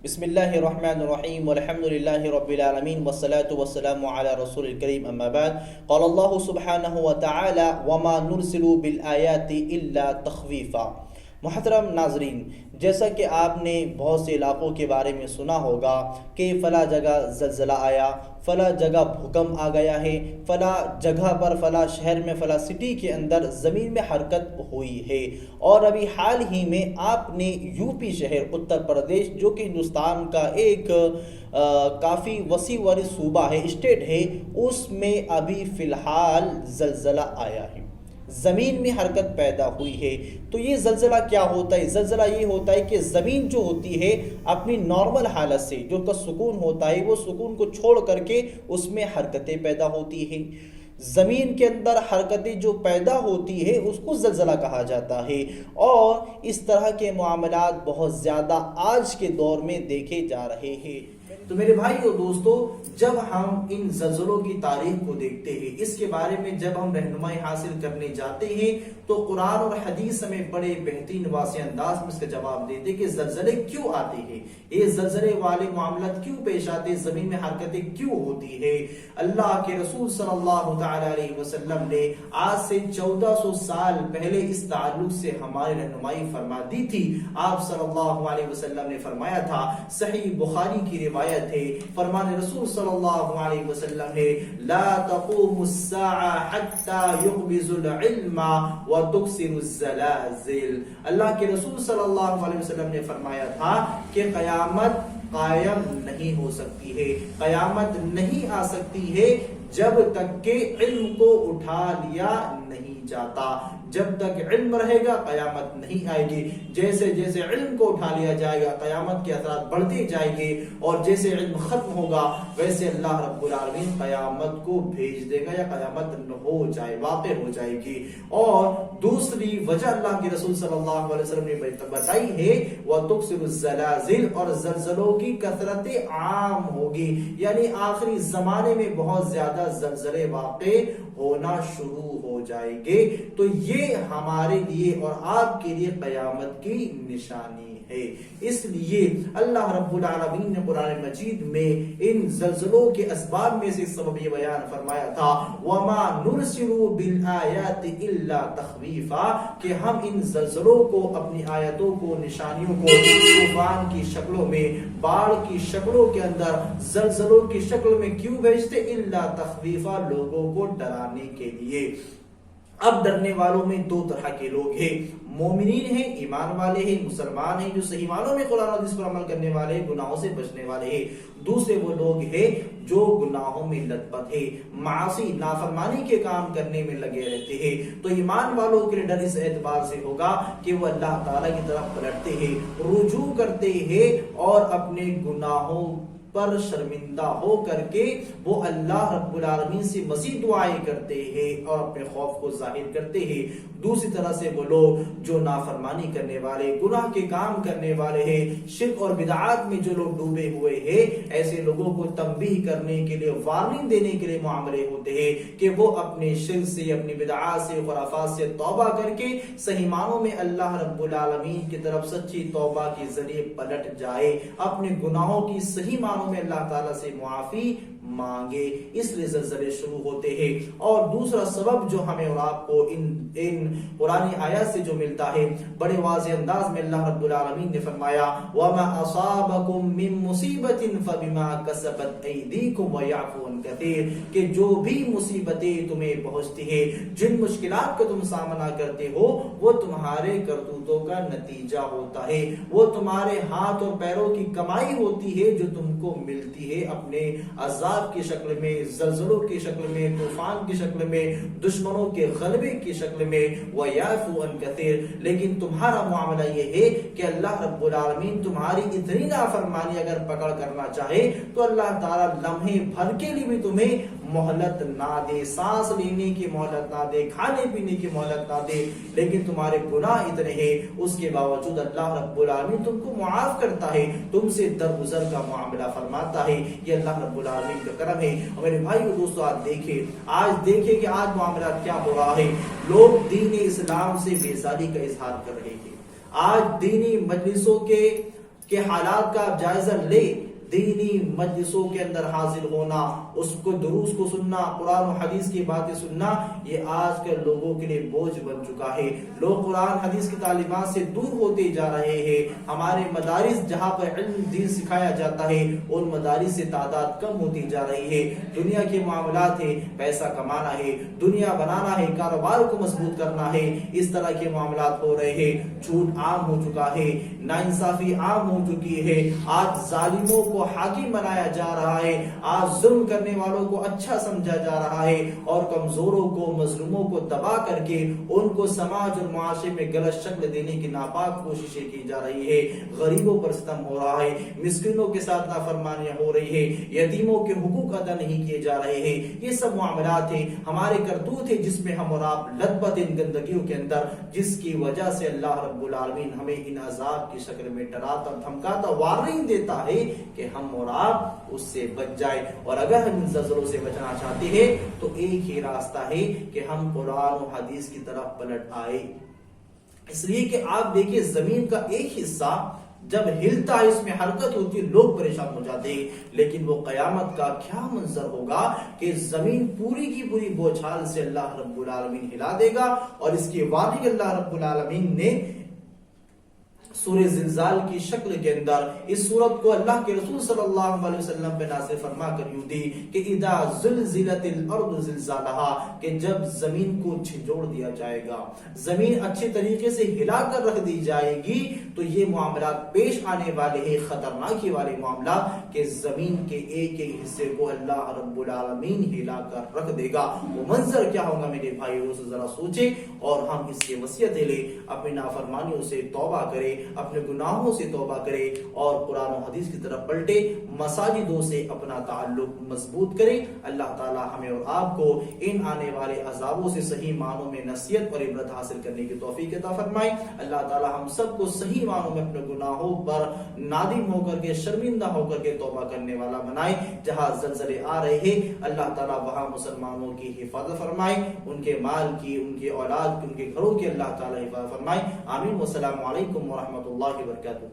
بسم اللہ الرحمن الرحیم والحمد للہ رب العالمین والصلاة والسلام علی رسول الکریم اما بعد قال اللہ سبحانہ وتعالی وما نرسل بالآیات الا تخویفا۔ محترم ناظرین، جیسا کہ آپ نے بہت سے علاقوں کے بارے میں سنا ہوگا کہ فلاں جگہ زلزلہ آیا، فلاں جگہ بھوکمپ آ گیا ہے، فلاں جگہ پر فلاں شہر میں فلاں سٹی کے اندر زمین میں حرکت ہوئی ہے۔ اور ابھی حال ہی میں آپ نے یو پی شہر اتر پردیش، جو کہ ہندوستان کا ایک کافی وسیع و عریض صوبہ ہے، اسٹیٹ ہے، اس میں ابھی فی الحال زلزلہ آیا ہے، زمین میں حرکت پیدا ہوئی ہے۔ تو یہ زلزلہ کیا ہوتا ہے؟ زلزلہ یہ ہوتا ہے کہ زمین جو ہوتی ہے اپنی نارمل حالت سے، جو کا سکون ہوتا ہے، وہ سکون کو چھوڑ کر کے اس میں حرکتیں پیدا ہوتی ہیں۔ زمین کے اندر حرکتیں جو پیدا ہوتی ہے اس کو زلزلہ کہا جاتا ہے، اور اس طرح کے معاملات بہت زیادہ آج کے دور میں دیکھے جا رہے ہیں۔ تو میرے بھائی اور دوستو، جب ہم ان زلزلوں کی تاریخ کو دیکھتے ہیں، اس کے بارے میں جب ہم رہنمائی حاصل کرنے جاتے ہیں، تو قرآن اور حدیث ہمیں بڑے بہترین واضح انداز میں اس کا جواب دیتے ہیں کہ زلزلے کیوں آتے ہیں، یہ زلزلے والے معاملات کیوں پیش آتے ہیں، زمین میں حرکتیں کیوں ہوتی ہے۔ اللہ کے رسول صلی اللہ تعالی علیہ وسلم نے آج سے 1400 سال پہلے اس تعلق سے ہماری رہنمائی فرما دی تھی۔ آپ صلی اللہ علیہ وسلم نے فرمایا تھا، صحیح بخاری کی روایت ہے، فرمان رسول صلی اللہ علیہ وسلم ہے، لا تقوم الساعة حتى يقبض العلم وتكسر الزلازل۔ اللہ کے رسول صلی اللہ علیہ وسلم نے فرمایا تھا کہ قیامت قائم نہیں ہو سکتی ہے، قیامت نہیں آ سکتی ہے جب تک کہ علم کو اٹھا لیا نہیں جاتا۔ جب تک علم رہے گا قیامت نہیں آئے گی۔ جیسے جیسے علم کو اٹھا لیا جائے گا قیامت کے اثرات بڑھتے جائیں گے، اور جیسے علم ختم ہوگا ویسے اللہ رب العالمین قیامت کو بھیج دے گا، یا قیامت ہو جائے، واقع ہو جائے گی۔ اور دوسری وجہ اللہ کے رسول صلی اللہ علیہ وسلم نے بتائی ہے، وَتُكْسِرُ الزَّلَازِلِ، اور زلزلوں کی کثرت عام ہوگی، یعنی آخری زمانے میں بہت زیادہ زلزلے واقع ہونا شروع ہو جائیں گے۔ تو یہ ہمارے لیے اور آپ کے لیے قیامت کی نشانی ہے۔ اس لیے اللہ رب العالمین نے قرآن مجید میں ان زلزلوں کے اسباب میں سے سبب یہ بیان فرمایا تھا، وَمَا نُرْسِلُ بِالْآيَاتِ إِلَّا تَخْوِيفًا، کہ ہم ان زلزلوں کو، اپنی آیتوں کو، نشانیوں کو طوفان کی شکلوں میں، باڑھ کی شکلوں کے اندر، زلزلوں کی شکل میں کیوں بھیجتے؟ إِلَّا تَخْوِيفًا، لوگوں کو ڈرانے کے لیے۔ اب ڈرنے والوں میں دو طرح کے لوگ ہیں، مومنین ہیں، ایمان والے ہیں، مسلمان ہیں، جو صحیح معنوں میں قرآن و حدیث پر عمل کرنے والے ہیں، گناہوں سے بچنے والے ہیں۔ دوسرے وہ لوگ ہیں جو گناہوں میں لت پت ہے، معاصی نافرمانی کے کام کرنے میں لگے رہتے ہیں۔ تو ایمان والوں کے لیے ڈر اس اعتبار سے ہوگا کہ وہ اللہ تعالیٰ کی طرف پلٹتے ہیں، رجوع کرتے ہیں، اور اپنے گناہوں پر شرمندہ ہو کر کے وہ اللہ رب العالمین سے مزید دعائیں کرتے ہیں اور اپنے خوف کو ظاہر کرتے ہیں۔ دوسری طرح سے وہ لوگ جو نافرمانی کرنے والے، گناہ کے کام کرنے والے ہیں، شرک اور بدعات میں جو لوگ ڈوبے ہوئے ہیں، ایسے لوگوں کو تنبیہ کرنے کے لیے، وارننگ دینے کے لیے معاملے ہوتے ہیں کہ وہ اپنے شرک سے، اپنی بدعات سے، خرافات سے توبہ کر کے صحیح معنوں میں اللہ رب العالمین کی طرف سچی توبہ کے ذریعے پلٹ جائے، اپنے گناہوں کی صحیح معنوں میں اللہ تعالیٰ سے معافی مانگے۔ اس لیے زلزلے شروع ہوتے ہیں۔ اور دوسرا سبب جو ہمیں اور آپ کو ان قرآنی آیات سے جو ملتا ہے، بڑے واضح انداز میں اللہ رب العالمین نے فرمایا، وَمَا أَصَابَكُم مِّن مُّصِيبَةٍ فَبِمَا كَسَبَتْ أَيْدِيكُمْ وَيَعْفُو عَن كَثِيرٍ، کہ جو بھی مصیبتیں تمہیں پہنچتی ہیں، جن مشکلات کا تم سامنا کرتے ہو، وہ تمہارے کرتوتوں کا نتیجہ ہوتا ہے، وہ تمہارے ہاتھ اور پیروں کی کمائی ہوتی ہے جو تم کو ملتی ہے اپنے عذاب کی شکل میں، زلزلوں کی شکل میں، طوفان کی شکل میں، دشمنوں کے غلبے کی شکل میں، وَيَعْفُو عَن كَثِيرٍ۔ لیکن تمہارا معاملہ یہ ہے کہ اللہ رب العالمین تمہاری اتنی نافرمانی اگر پکڑ کرنا چاہے تو اللہ تعالیٰ لمحے بھر کے لیے بھی تمہیں مہلت نہ دے، سانس لینے کی مہلت نہ دے، کھانے پینے کی مہلت نہ دے، لیکن تمہارے گناہ اتنے ہیں، اس کے باوجود اللہ رب العالمین تم کو معاف کرتا ہے، تم سے درگزر کا معاملہ فرماتا ہے۔ یہ اللہ رب العالمین کا کرم ہے۔ اور میرے بھائی و دوستو، آج دیکھیں کہ آج معاملات کیا ہو رہا ہے۔ لوگ دین اسلام سے بیزاری کا اظہار کر رہے ہیں۔ آج دینی مجلسوں کے کہ حالات کا آپ جائزہ لے، دینی مجلسوں کے اندر حاضر ہونا، اس کو دروس کو سننا، قرآن و حدیث کی باتیں سننا، یہ آج کل لوگوں کے لیے بوجھ بن چکا ہے۔ لوگ قرآن حدیث کی تعلیمات سے دور ہوتے جا رہے ہیں۔ ہمارے مدارس جہاں پر علم دین سکھایا جاتا ہے ان مدارس سے تعداد کم ہوتی جا رہی ہے۔ دنیا کے معاملات ہے، پیسہ کمانا ہے، دنیا بنانا ہے، کاروبار کو مضبوط کرنا ہے، اس طرح کے معاملات ہو رہے ہیں۔ جھوٹ عام ہو چکا ہے، ناانصافی عام ہو چکی ہے، آج ظالموں کو حاکم بنایا جا رہا ہے، آج ظلم کرنے والوں کو اچھا سمجھا جا رہا ہے، اور کمزوروں کو، مظلوموں کو دبا کر کے ان کو سماج اور معاشرے میں غلط شکل دینے کی ناپاک کوششیں کی جا رہی ہے۔ غریبوں پر ستم ہو رہا ہے، مسکینوں کے ساتھ نافرمانیاں ہو رہی ہے، یتیموں کے حقوق ادا نہیں کیے جا رہے ہیں۔ یہ سب معاملات ہیں، ہمارے کرتوت ہیں جس میں ہم اور آپ لطبت ان گندگیوں کے اندر، جس کی وجہ سے اللہ رب العالمین ہمیں ان عذاب کی شکل میں ڈراتا دھمکاتا وارننگ دیتا ہے کہ ہم اور آپ اس سے بچ جائے۔ اور اگر ہم ان زلزلوں سے بچنا چاہتے ہیں تو ایک ہی راستہ ہے کہ ہم قرآن و حدیث کی طرف پلٹ آئے۔ اس لیے کہ آپ دیکھیں زمین کا ایک حصہ جب ہلتا ہے، اس میں حرکت ہوتی ہے، لوگ پریشان ہو جاتے ہیں، لیکن وہ قیامت کا کیا منظر ہوگا کہ زمین پوری کی پوری بوچھال سے اللہ رب العالمین ہلا دے گا۔ اور اس کی وارننگ اللہ رب العالمین نے سورہ زلزال کی شکل کے اندر اس سورت کو اللہ کے رسول صلی اللہ علیہ وسلم پہ نازل فرما کر یوں دی کہ اذا زلزلت الارض زلزالها، کہ جب زمین کو جھنجھوڑ دیا جائے گا، زمین اچھے طریقے سے ہلا کر رکھ دی جائے گی، تو یہ معاملات پیش آنے والے ہیں، خطرناکی والے معاملات، کہ زمین کے ایک ایک حصے کو اللہ رب العالمین ہلا کر رکھ دے گا۔ وہ منظر کیا ہوگا میرے بھائی، اسے ذرا سوچیں اور ہم اس کی وصیتیں لیں، اپنی نافرمانیوں سے توبہ کریں، اپنے گناہوں سے توبہ کرے اور قرآن و حدیث کی طرف پلٹے، مساجدوں سے اپنا تعلق مضبوط کرے۔ اللہ تعالی ہمیں اور آپ کو ان آنے والے عذابوں سے صحیح معنوں میں نصیحت اور عبرت حاصل کرنے کی توفیق عطا فرمائے۔ اللہ تعالی ہم سب کو صحیح معنوں میں اپنے گناہوں پر نادم ہو کر کے، شرمندہ ہو کر کے توبہ کرنے والا بنائے۔ جہاں زلزلے آ رہے ہیں اللہ تعالی وہاں مسلمانوں کی حفاظت فرمائے، ان کے مال کی، ان کے اولاد کی، ان کے گھروں کی اللہ تعالی حفاظت فرمائے۔ آمین۔ والسلام علیکم ورحمۃ اللہ وبرکاتہ۔